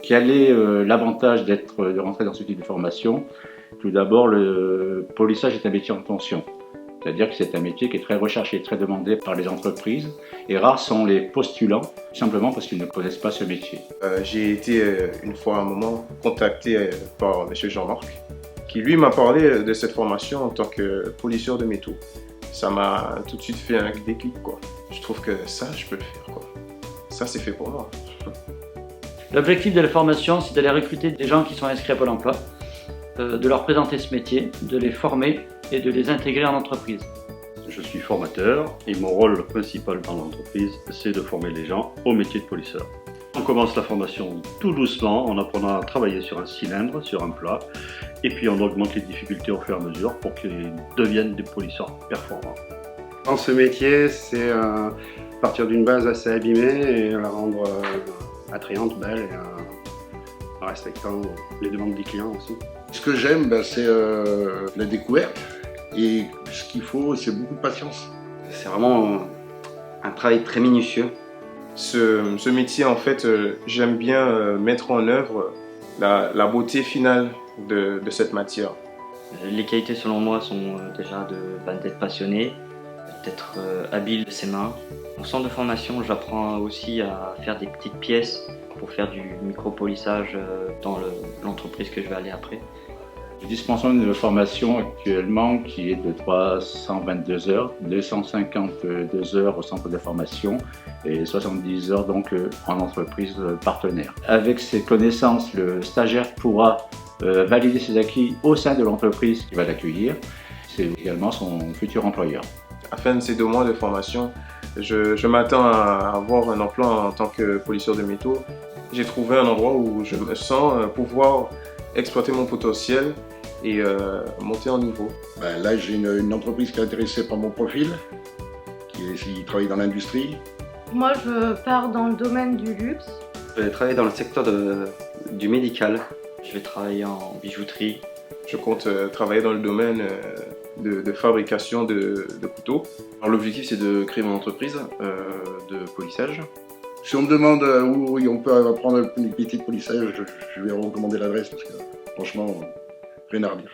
Quel est l'avantage de rentrer dans ce type de formation? Tout d'abord, le polissage est un métier en tension. C'est-à-dire que c'est un métier qui est très recherché, très demandé par les entreprises. Et rares sont les postulants, simplement parce qu'ils ne connaissent pas ce métier. J'ai été une fois à un moment contacté par M. Jean-Marc, qui lui m'a parlé de cette formation en tant que polisseur de métaux. Ça m'a tout de suite fait un déclic, quoi. Je trouve que ça, je peux le faire, quoi. Ça, c'est fait pour moi. L'objectif de la formation, c'est d'aller recruter des gens qui sont inscrits à Pôle emploi, de leur présenter ce métier, de les former et de les intégrer en entreprise. Je suis formateur et mon rôle principal dans l'entreprise, c'est de former les gens au métier de polisseur. On commence la formation tout doucement en apprenant à travailler sur un cylindre, sur un plat, et puis on augmente les difficultés au fur et à mesure pour qu'ils deviennent des polisseurs performants. Dans ce métier, c'est partir d'une base assez abîmée et la rendre attrayante, belle et en respectant les demandes des clients aussi. Ce que j'aime, c'est la découverte et ce qu'il faut, c'est beaucoup de patience. C'est vraiment un travail très minutieux. Ce métier, en fait, j'aime bien mettre en œuvre la beauté finale de cette matière. Les qualités selon moi sont déjà d'être passionné, d'être habile de ses mains. Au centre de formation, j'apprends aussi à faire des petites pièces pour faire du micro-polissage dans l'entreprise que je vais aller après. Nous dispensons une formation actuellement qui est de 322 heures, 252 heures au centre de formation et 70 heures donc en entreprise partenaire. Avec ces connaissances, le stagiaire pourra valider ses acquis au sein de l'entreprise qui va l'accueillir. C'est également son futur employeur. À la fin de ces 2 mois de formation, je m'attends à avoir un emploi en tant que polisseur de métaux. J'ai trouvé un endroit où je me sens pouvoir exploiter mon potentiel et monter en niveau. Là, j'ai une entreprise qui est intéressée par mon profil, qui travaille dans l'industrie. Moi, je pars dans le domaine du luxe. Je vais travailler dans le secteur du médical. Je vais travailler en bijouterie. Je compte travailler dans le domaine de fabrication de couteaux. L'objectif, c'est de créer mon entreprise de polissage. Si on me demande où on peut apprendre le métier de polissage, je vais recommander l'adresse parce que franchement, rien à redire.